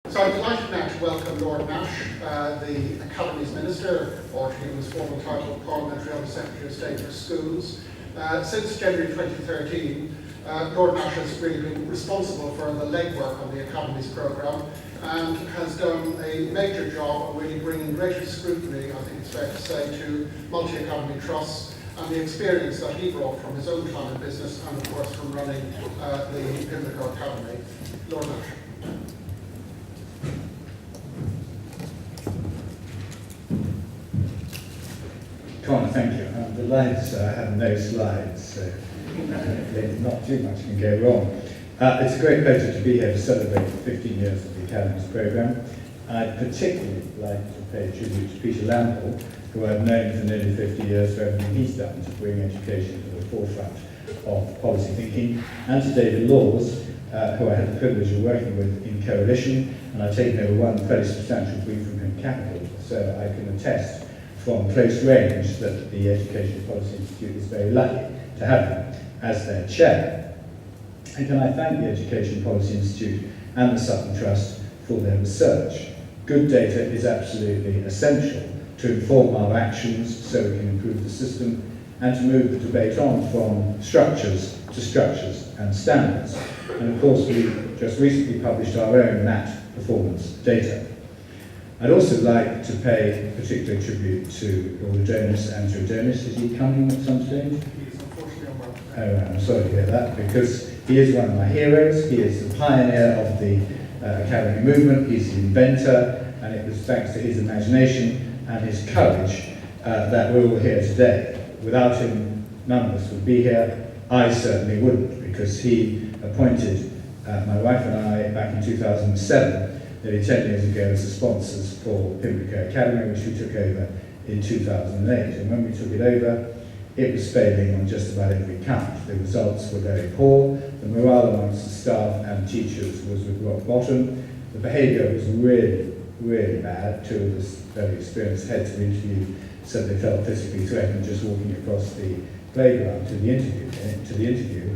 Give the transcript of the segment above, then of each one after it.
So I'm delighted now to welcome Lord Nash, the Academies Minister, or to his formal title, Parliamentary Under-Secretary of State for Schools. Since January 2013, Lord Nash has really been responsible for the legwork on the Academies programme and has done a major job of really bringing greater scrutiny, I think it's fair to say, to multi-academy trusts and the experience that he brought from his own time in business and, of course, from running the Pimlico Academy. Lord Nash. Connor, thank you. I'm delighted, sir. I have no slides, so not too much can go wrong. It's a great pleasure to be here to celebrate 15 years of the Academies programme. I'd particularly like to pay tribute to Peter Lample, who I've known for nearly 50 years for everything he's done to bring education to the forefront of policy thinking, and to David Laws, who I had the privilege of working with in coalition, and I've taken over one fairly substantial brief from him, Capital, so I can attest from close range that the Education Policy Institute is very lucky to have him as their chair. And can I thank the Education Policy Institute and the Sutton Trust for their research. Good data is absolutely essential to inform our actions so we can improve the system and to move the debate on from structures to structures and standards. And of course, we just recently published our own MAT performance data. I'd also like to pay particular tribute to all the donors and to Adonis. Is he coming at some stage? He is unfortunately on work. Oh, I'm sorry to hear that, because he is one of my heroes. He is the pioneer of the Academy movement. He's the inventor, and it was thanks to his imagination and his courage that we're all here today. Without him, none of us would be here. I certainly wouldn't, because he appointed my wife and I back in 2007, nearly 10 years ago, as the sponsors for Pimlico Academy, which we took over in 2008. And when we took it over, it was failing on just about every count. The results were very poor. The morale amongst the staff and teachers was at rock bottom. The behaviour was really, really bad. Two of the very experienced heads of interview said they felt physically threatened just walking across the playground to the interview.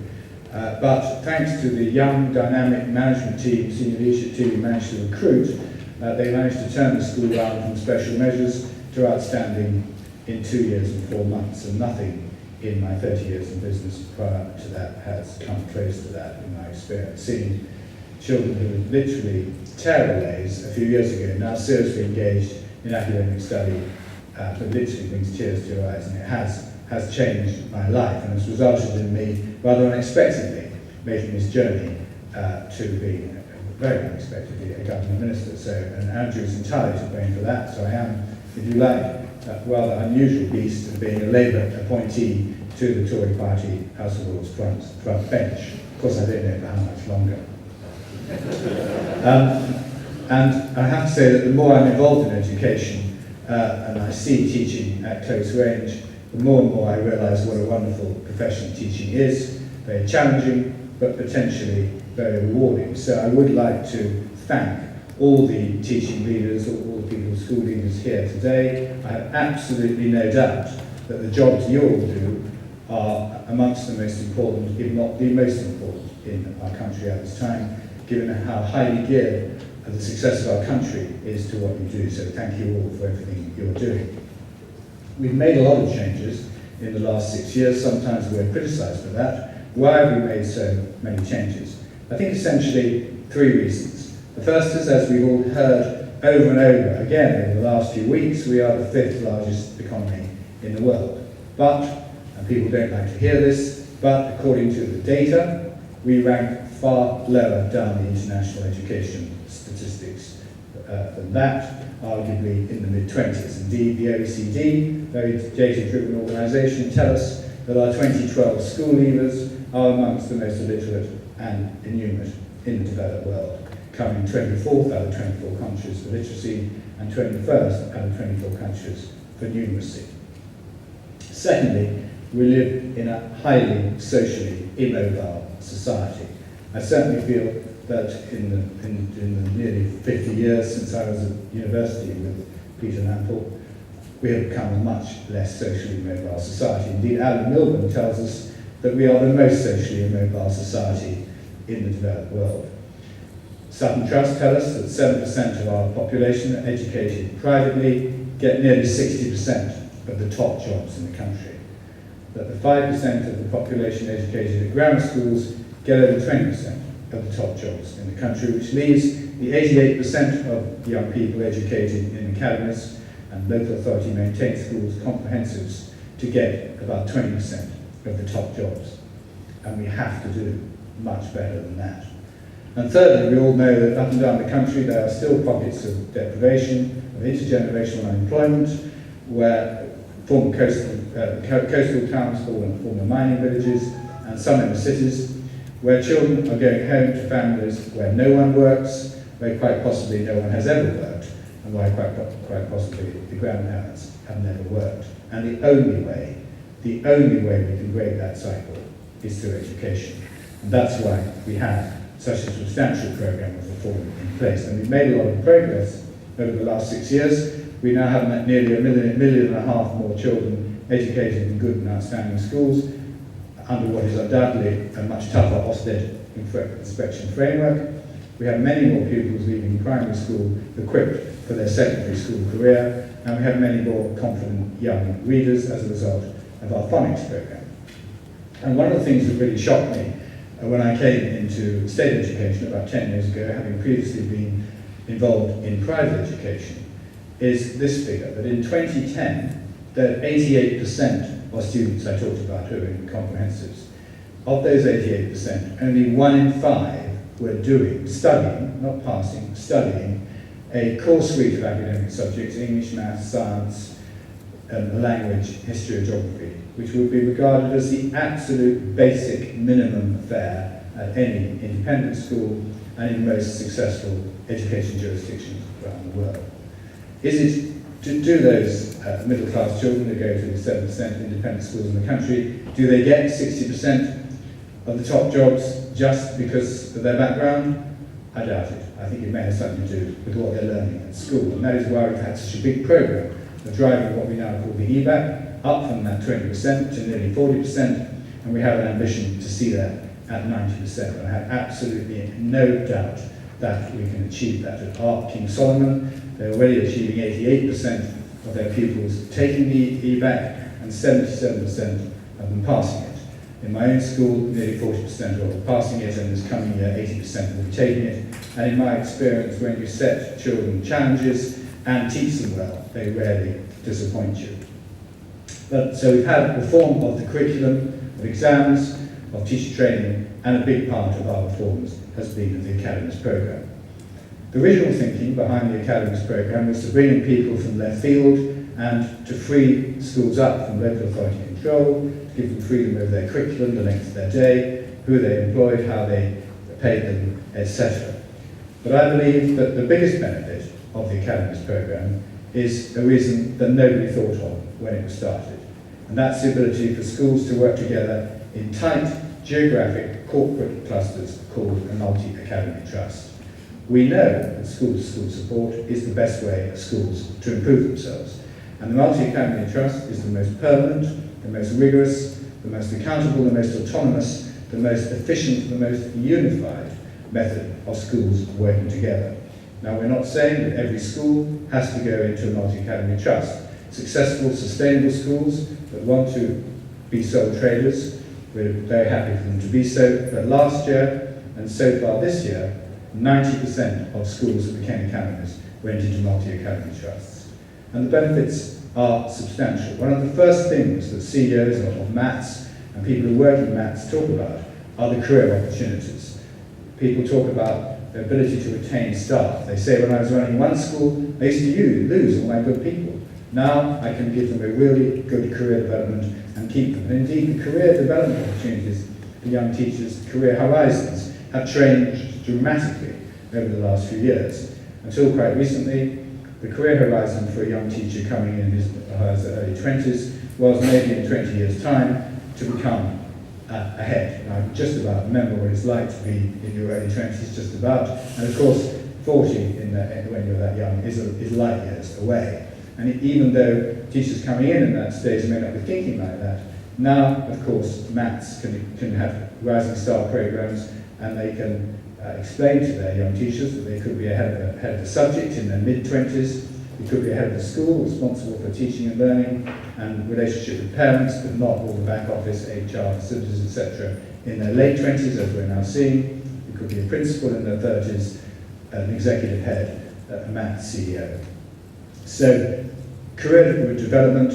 But thanks to the young, dynamic management team, senior leadership team we managed to recruit, they managed to turn the school around from special measures to outstanding in 2 years and 4 months, and nothing in my 30 years in business prior to that has come close to that in my experience. Seeing children who were literally tearaways a few years ago, now seriously engaged in academic study, that literally brings tears to your eyes, and it has changed my life, and has resulted in me, rather unexpectedly, making this journey to being, very unexpectedly, a government minister. So, and Andrew is entirely to blame for that. So I am, if you like, a rather unusual beast of being a Labour appointee to the Tory party House of Lords front bench. Of course, I don't know for how much longer. And I have to say that the more I'm involved in education, and I see teaching at close range, the more and more I realise what a wonderful profession teaching is, very challenging, but potentially very rewarding. So I would like to thank all the teaching leaders, all the people, school leaders here today. I have absolutely no doubt that the jobs you all do are amongst the most important, if not the most important, in our country at this time, given how highly geared the success of our country is to what you do. So thank you all for everything you're doing. We've made a lot of changes in the last 6 years. Sometimes we're criticised for that. Why have we made so many changes? I think essentially 3 reasons. The first is, as we've all heard over and over again over the last few weeks, we are the 5th largest economy in the world. But, and people don't like to hear this, but according to the data, we rank far lower down the international education statistics than that, arguably in the mid-20s. Indeed, the OECD, very data-driven organisation, tell us that our 2012 school leavers are amongst the most illiterate and innumerate in the developed world, coming 24th out of 24 countries for literacy and 21st out of 24 countries for numeracy. Secondly, we live in a highly socially immobile society. I certainly feel that in the nearly 50 years since I was at university with Peter Lample, we have become a much less socially immobile society. Indeed, Alan Milburn tells us that we are the most socially immobile society in the developed world. Sutton Trust tell us that 7% of our population are educated privately, get nearly 60% of the top jobs in the country. That the 5% of the population educated at grammar schools get over 20% of the top jobs in the country, which leaves the 88% of young people educated in academies and local authority maintained schools, comprehensives, to get about 20% of the top jobs. And we have to do much better than that. And thirdly, we all know that up and down the country there are still pockets of deprivation, of intergenerational unemployment, where former coastal towns, former mining villages, and some in the cities, where children are going home to families where no one works, where quite possibly no one has ever worked, and why quite possibly the grandparents have never worked. And the only way we can break that cycle is through education. And that's why we have such a substantial programme of reform in place. And we've made a lot of progress over the last 6 years. We now have nearly 1.5 million more children educated in good and outstanding schools under what is undoubtedly a much tougher Ofsted inspection framework. We have many more pupils leaving primary school equipped for their secondary school career, and we have many more confident young readers as a result of our phonics programme. And one of the things that really shocked me when I came into state education about 10 years ago, having previously been involved in private education, is this figure, that in 2010, that 88% of students I talked about who are in comprehensives, of those 88%, only 1 in 5 were studying, not passing, studying a core suite of academic subjects, English, maths, science, language, history, and geography, which would be regarded as the absolute basic minimum fare at any independent school and in most successful education jurisdictions around the world. Is it to do those middle-class children who go to the 7% independent schools in the country, do they get 60% of the top jobs just because of their background? I doubt it. I think it may have something to do with what they're learning at school, and that is why we've had such a big programme of driving what we now call the EBAC up from that 20% to nearly 40%, and we have an ambition to see that at 90%. And I have absolutely no doubt that we can achieve that. At Art King Solomon, they're already achieving 88% of their pupils taking the EBAC and 77% of them passing it. In my own school, nearly 40% are passing it, and this coming year 80% will be taking it. And in my experience, when you set children challenges and teach them well, they rarely disappoint you. So we've had reform of the curriculum, of exams, of teacher training, and a big part of our reforms has been the Academies programme. The original thinking behind the Academies programme was to bring in people from their field and to free schools up from local authority control, to give them freedom over their curriculum, the length of their day, who they employed, how they paid them, etc. But I believe that the biggest benefit of the Academies programme is a reason that nobody thought of when it was started. And that's the ability for schools to work together in tight geographic corporate clusters called a multi-academy trust. We know that school-to-school support is the best way for schools to improve themselves. And the multi-academy trust is the most permanent, the most rigorous, the most accountable, the most autonomous, the most efficient, the most unified method of schools working together. Now, we're not saying that every school has to go into a multi-academy trust. Successful, sustainable schools that want to be sole traders, we're very happy for them to be so. But last year, and so far this year, 90% of schools that became academies went into multi-academy trusts. And the benefits are substantial. One of the first things that CEOs of maths and people who work in maths talk about are the career opportunities. People talk about the ability to retain staff. They say, when I was running one school, I used to lose all my good people. Now I can give them a really good career development and keep them. And indeed, the career development opportunities for young teachers, the career horizons, have changed dramatically over the last few years. Until quite recently, the career horizon for a young teacher coming in his early 20s was maybe in 20 years' time to become a head. And I just about remember what it's like to be in your early 20s, just about. And of course, 40 when you're that young is light years away. And even though teachers coming in that stage may not be thinking like that, now, of course, maths can have rising star programs, and they can explain to their young teachers that they could be ahead of the subject in their mid-20s, they could be ahead of the school, responsible for teaching and learning and relationship with parents, but not all the back office, HR, facilities, etc. in their late 20s, as we're now seeing. They could be a principal in their 30s, an executive head, a maths CEO. So, career development,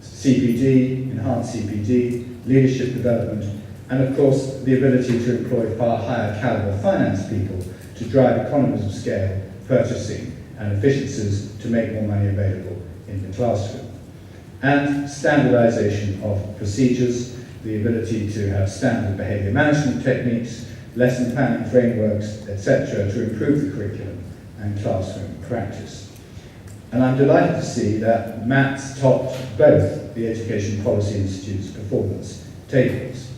CPD, enhanced CPD, leadership development, and of course the ability to employ far higher caliber finance people to drive economies of scale, purchasing and efficiencies to make more money available in the classroom. And standardization of procedures, the ability to have standard behavior management techniques, lesson planning frameworks, etc. to improve the curriculum and classroom practice. And I'm delighted to see that maths topped both the Education Policy Institute's performance tables.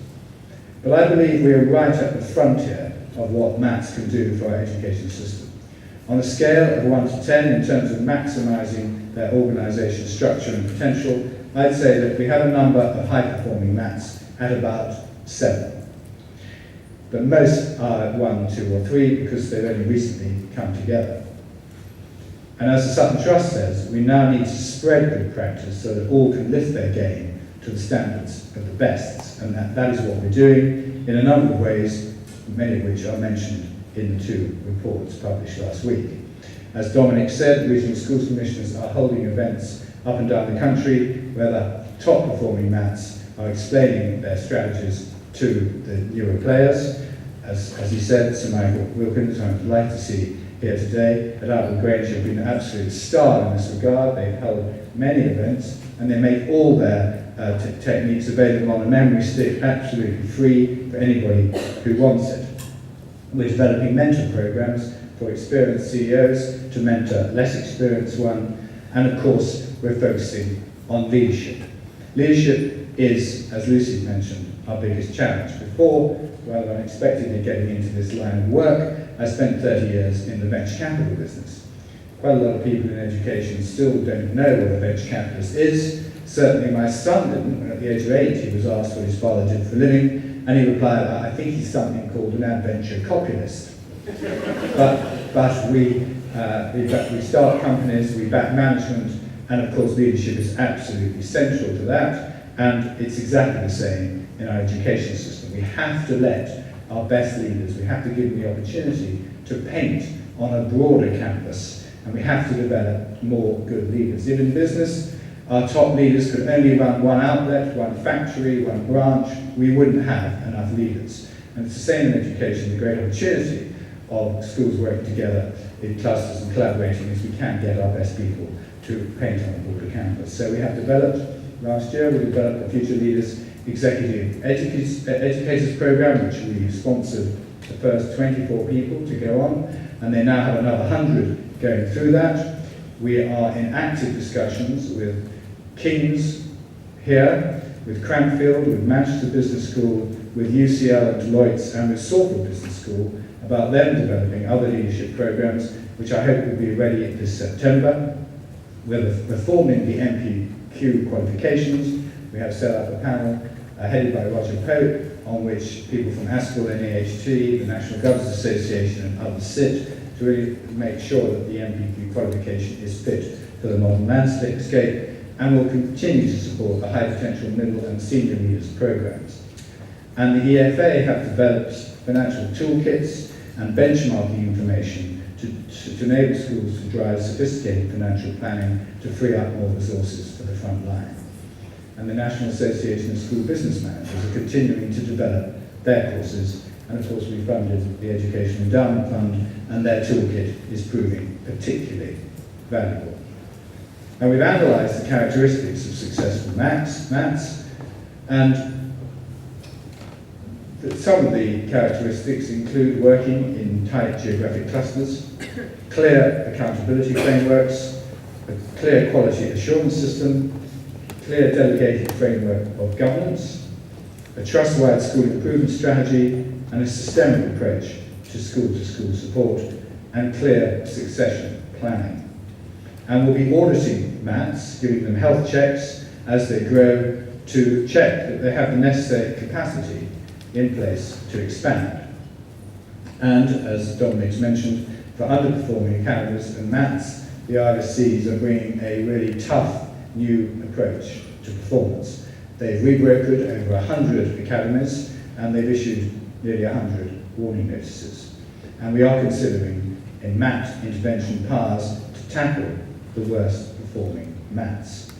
But I believe we are right at the frontier of what maths can do for our education system. On a scale of 1 to 10 in terms of maximising their organisation structure and potential, I'd say that we have a number of high-performing maths at about 7. But most are at 1, 2 or 3 because they've only recently come together. And as the Sutton Trust says, we now need to spread good practice so that all can lift their game to the standards of the best. And that is what we're doing in a number of ways, many of which are mentioned in the 2 reports published last week. As Dominic said, regional schools commissioners are holding events up and down the country where the top performing maths are explaining their strategies to the newer players. As he said, Sir Michael Wilkins, I'm delighted to see here today at Outwood Grange, have been an absolute star in this regard. They've held many events and they make all their techniques available on a memory stick, absolutely free for anybody who wants it. We're developing mentor programs for experienced CEOs to mentor less experienced ones, and of course we're focusing on leadership. Leadership is, as Lucy mentioned, our biggest challenge. Before, rather unexpectedly getting into this line of work, I spent 30 years in the venture capital business. Quite a lot of people in education still don't know what a venture capitalist is. Certainly my son didn't. When at the age of 8 he was asked what his father did for a living, and he replied, I think he's something called an adventure copulist. but we start companies, we back management, and of course leadership is absolutely central to that, and it's exactly the same in our education system. We have to let our best leaders, we have to give them the opportunity to paint on a broader canvas, and we have to develop more good leaders. If in business our top leaders could only run one outlet, one factory, one branch, we wouldn't have enough leaders. And it's the same in education. The great opportunity of schools working together in clusters and collaborating is we can get our best people to paint on a broader canvas. So we have developed, last year we developed a Future Leaders Executive Educators Program, which we sponsored the first 24 people to go on, and they now have another 100 going through that. We are in active discussions with King's here, with Cranfield, with Manchester Business School, with UCL and Deloitte's, and with Salford Business School about them developing other leadership programs, which I hope will be ready this September. We're reforming the MPQ qualifications. We have set up a panel headed by Roger Pope, on which people from ASCL, NEHT, the National Governors Association and others sit to really make sure that the MPQ qualification is fit for the modern landscape, and will continue to support the high potential middle and senior leaders programs. And the EFA have developed financial toolkits and benchmarking information to enable schools to drive sophisticated financial planning to free up more resources for the front line. And the National Association of School Business Managers are continuing to develop their courses, and of course we funded the Education Endowment Fund, and their toolkit is proving particularly valuable. Now we've analysed the characteristics of successful maths, and some of the characteristics include working in tight geographic clusters, clear accountability frameworks, a clear quality assurance system, clear delegated framework of governance, a trust-wide school improvement strategy, and a systemic approach to school support, and clear succession planning. And we'll be auditing maths, giving them health checks as they grow to check that they have the necessary capacity in place to expand. And, as Dominic's mentioned, for underperforming academies and maths, the RSCs are bringing a really tough new approach to performance. They've rebrokered over 100 academies and they've issued nearly 100 warning notices. And we are considering in MAT intervention powers to tackle the worst performing MATs.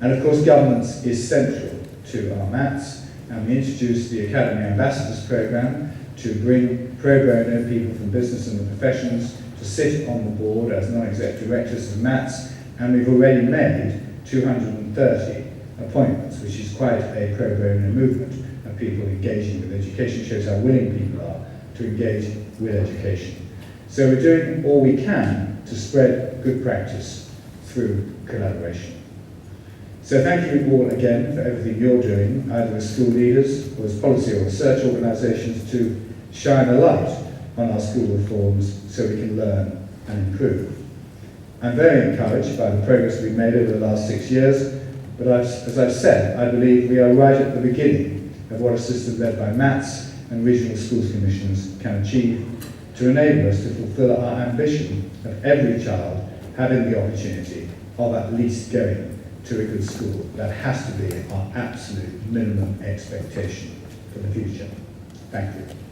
And of course governance is central to our MATs, and we introduced the Academy Ambassadors Programme to bring pro bono people from business and the professions to sit on the board as non-exec directors of MATs, and we've already made 230 appointments, which is quite a pro bono movement of people engaging with education. Shows how willing people are to engage with education. So we're doing all we can to spread good practice through collaboration. So thank you all again for everything you're doing, either as school leaders or as policy or research organisations, to shine a light on our school reforms so we can learn and improve. I'm very encouraged by the progress we've made over the last 6 years, but as I've said, I believe we are right at the beginning of what a system led by MATs and regional schools commissions can achieve to enable us to fulfil our ambition of every child having the opportunity of at least going to a good school. That has to be our absolute minimum expectation for the future. Thank you.